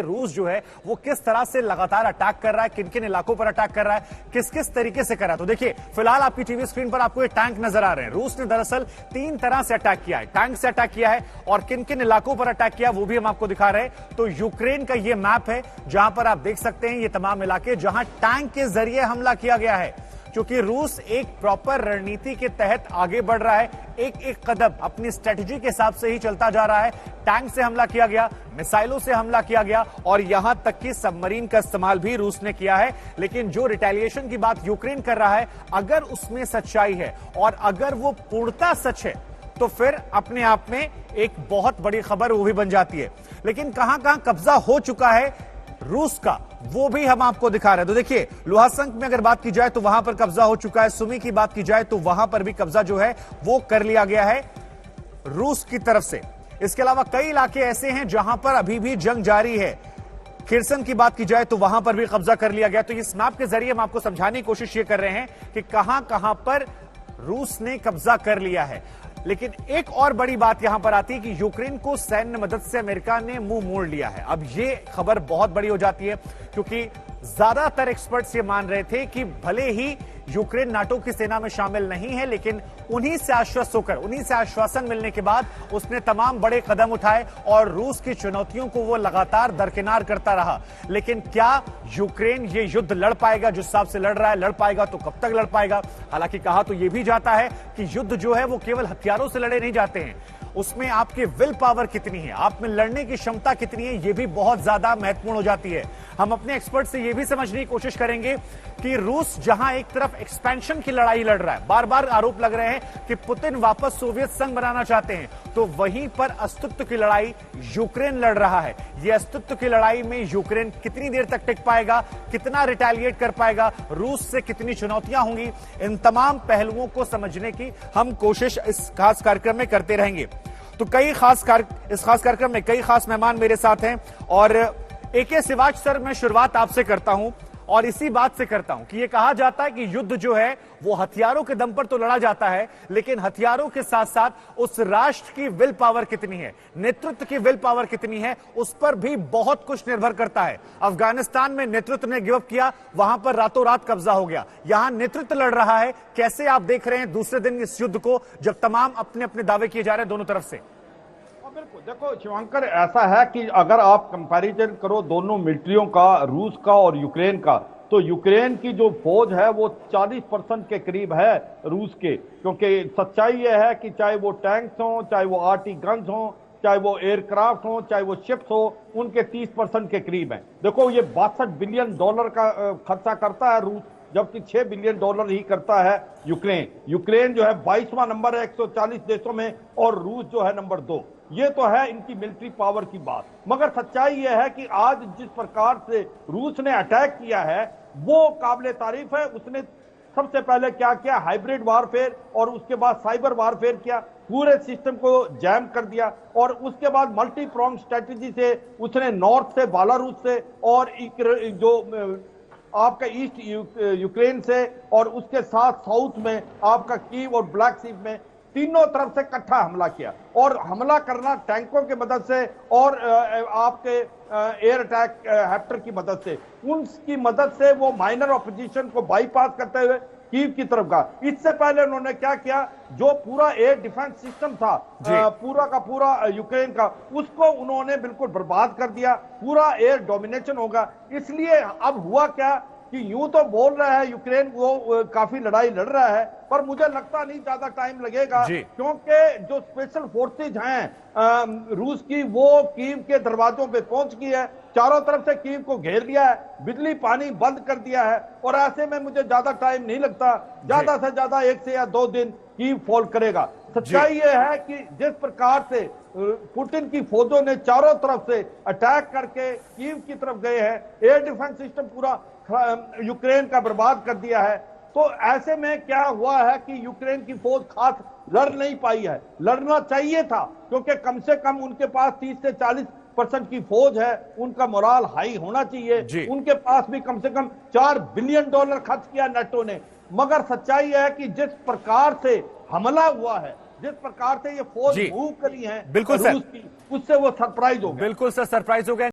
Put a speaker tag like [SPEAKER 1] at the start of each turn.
[SPEAKER 1] रूस जो है वो किस तरह से लगातार अटैक कर रहा है, किन किन इलाकों पर अटैक कर रहा है, किस किस तरीके से कर रहा है। तो देखिए फिलहाल आपकी टीवी स्क्रीन पर आपको ये टैंक नजर आ रहे हैं। रूस ने दरअसल 3 तरह से अटैक किया है, टैंक से अटैक किया है और किन किन इलाकों पर अटैक किया वो भी हम आपको दिखा रहे हैं। तो यूक्रेन का ये मैप है जहां पर आप देख सकते हैं ये तमाम इलाके जहां टैंक के जरिए हमला किया गया है, क्योंकि रूस एक प्रॉपर रणनीति के तहत आगे बढ़ रहा है, एक एक कदम अपनी स्ट्रेटजी के हिसाब से ही चलता जा रहा है। टैंक से हमला किया गया, मिसाइलों से हमला किया गया और यहां तक कि सबमरीन का इस्तेमाल भी रूस ने किया है। लेकिन जो रिटेलिएशन की बात यूक्रेन कर रहा है, अगर उसमें सच्चाई है और अगर वो पूर्णतः सच है तो फिर अपने आप में एक बहुत बड़ी खबर वो भी बन जाती है। लेकिन कहां कहां कब्जा हो चुका है रूस का वो भी हम आपको दिखा रहे हैं। तो देखिए लुहांस्क में अगर बात की जाए तो वहां पर कब्जा हो चुका है, सुमी की बात की जाए तो वहां पर भी कब्जा जो है वो कर लिया गया है रूस की तरफ से। इसके अलावा कई इलाके ऐसे हैं जहां पर अभी भी जंग जारी है। खिरसन की बात की जाए तो वहां पर भी कब्जा कर लिया गया। तो इस मैप के जरिए हम आपको समझाने की कोशिश ये कर रहे हैं कि कहां कहां पर रूस ने कब्जा कर लिया है। लेकिन एक और बड़ी बात यहां पर आती है कि यूक्रेन को सैन्य मदद से अमेरिका ने मुंह मोड़ लिया है। अब ये खबर बहुत बड़ी हो जाती है क्योंकि ज्यादातर एक्सपर्ट्स ये मान रहे थे कि भले ही यूक्रेन नाटो की सेना में शामिल नहीं है, लेकिन उन्हीं से आश्वस्त होकर, उन्हीं से आश्वासन मिलने के बाद उसने तमाम बड़े कदम उठाए और रूस की चुनौतियों को वो लगातार दरकिनार करता रहा। लेकिन क्या यूक्रेन ये युद्ध लड़ पाएगा? जिस हिसाब से लड़ रहा है, लड़ पाएगा तो कब तक लड़ पाएगा? हालांकि कहा तो यह भी जाता है कि युद्ध जो है वो केवल हथियारों से लड़े नहीं जाते हैं, उसमें आपकी विल पावर कितनी है, आप में लड़ने की क्षमता कितनी है, यह भी बहुत ज्यादा महत्वपूर्ण हो जाती है। हम अपने एक्सपर्ट से यह भी समझने की कोशिश करेंगे कि रूस जहां एक तरफ एक्सपेंशन की लड़ाई लड़ रहा है, बार बार आरोप लग रहे हैं कि पुतिन वापस सोवियत संघ बनाना चाहते हैं, तो वहीं पर अस्तित्व की लड़ाई यूक्रेन लड़ रहा है। यह अस्तित्व की लड़ाई में यूक्रेन कितनी देर तक टिक पाएगा, कितना रिटेलिएट कर पाएगा, रूस से कितनी चुनौतियां होंगी, इन तमाम पहलुओं को समझने की हम कोशिश इस खास कार्यक्रम में करते रहेंगे। तो इस खास कार्यक्रम में कई खास मेहमान मेरे साथ हैं और AK सिवाच सर, मैं शुरुआत आपसे करता हूं और इसी बात से करता हूं कि यह कहा जाता है कि युद्ध जो है वो हथियारों के दम पर तो लड़ा जाता है, लेकिन हथियारों के साथ साथ उस राष्ट्र की विल पावर कितनी है, नेतृत्व की विल पावर कितनी है, उस पर भी बहुत कुछ निर्भर करता है। अफगानिस्तान में नेतृत्व ने गिव अप किया, वहां पर रातों रात कब्जा हो गया। यहां नेतृत्व लड़ रहा है। कैसे आप देख रहे हैं दूसरे दिन इस युद्ध को, जब तमाम अपने अपने दावे किए जा रहे हैं दोनों तरफ से?
[SPEAKER 2] बिल्कुल, देखो शिवांकर, ऐसा है कि अगर आप कंपैरिजन करो दोनों मिलिट्रियों का, रूस का और यूक्रेन का, तो यूक्रेन की जो फौज है वो 40% के करीब है रूस के, क्योंकि सच्चाई ये है कि चाहे वो टैंक्स हो, चाहे वो आर्टी गन्स हो, चाहे वो एयरक्राफ्ट हो, चाहे वो शिप्स हो, उनके 30% के करीब है। देखो ये $62 बिलियन का खर्चा करता है रूस, जबकि $6 बिलियन ही करता है यूक्रेन। यूक्रेन जो है 22वां नंबर है 140 देशों में और रूस जो है नंबर 2। ये तो है इनकी मिलिट्री पावर की बात। मगर सच्चाई यह है कि आज जिस प्रकार से रूस ने अटैक किया है वो काबिले तारीफ है। उसने सबसे पहले क्या किया, हाइब्रिड वारफेयर, और उसके बाद साइबर वारफेयर किया, पूरे सिस्टम को जैम कर दिया, और उसके बाद मल्टी प्रोंग स्ट्रेटेजी से उसने नॉर्थ से, बेलारूस से और जो आपका ईस्ट यूक्रेन से और उसके साथ साउथ में आपका कीव और ब्लैक सी में, तीनों तरफ से इकट्ठा हमला किया। और हमला करना टैंकों की मदद से और आपके एयर अटैक हेप्टर की मदद से, उनकी मदद से वो माइनर ऑपोजिशन को बाईपास करते हुए कीव की तरफ का। इससे पहले उन्होंने क्या किया, जो पूरा एयर डिफेंस सिस्टम था पूरा का पूरा यूक्रेन का, उसको उन्होंने बिल्कुल बर्बाद कर दिया। पूरा एयर डोमिनेशन होगा। इसलिए अब हुआ क्या कि यूं तो बोल रहा है यूक्रेन वो काफी लड़ाई लड़ रहा है, पर मुझे लगता नहीं ज्यादा टाइम लगेगा, क्योंकि जो स्पेशल फोर्सेज हैं रूस की, वो कीव के दरवाजों पे पहुंच गई है, चारों तरफ से कीव को घेर लिया है, बिजली पानी बंद कर दिया है, और ऐसे में मुझे ज्यादा टाइम नहीं लगता, ज्यादा से ज्यादा 1 से या 2 दिन कीव फॉल करेगा। सच्चाई यह है कि जिस प्रकार से पुतिन की फौजों ने चारों तरफ से अटैक करके कीव की तरफ गए हैं, एयर डिफेंस सिस्टम पूरा यूक्रेन का बर्बाद कर दिया है, तो ऐसे में क्या हुआ है कि यूक्रेन की फौज खास लड़ नहीं पाई है। लड़ना चाहिए था, क्योंकि कम से कम उनके पास 30 से 40% की फौज है, उनका मोराल हाई होना चाहिए। उनके पास भी कम से कम $4 बिलियन खर्च किया नाटो ने। मगर सच्चाई है कि जिस प्रकार से हमला हुआ है, जिस प्रकार से ये फौज मूव करी है
[SPEAKER 1] बिल्कुल
[SPEAKER 2] रूस की, उससे वो सरप्राइज हो गए।
[SPEAKER 1] बिल्कुल सर, सरप्राइज हो गए।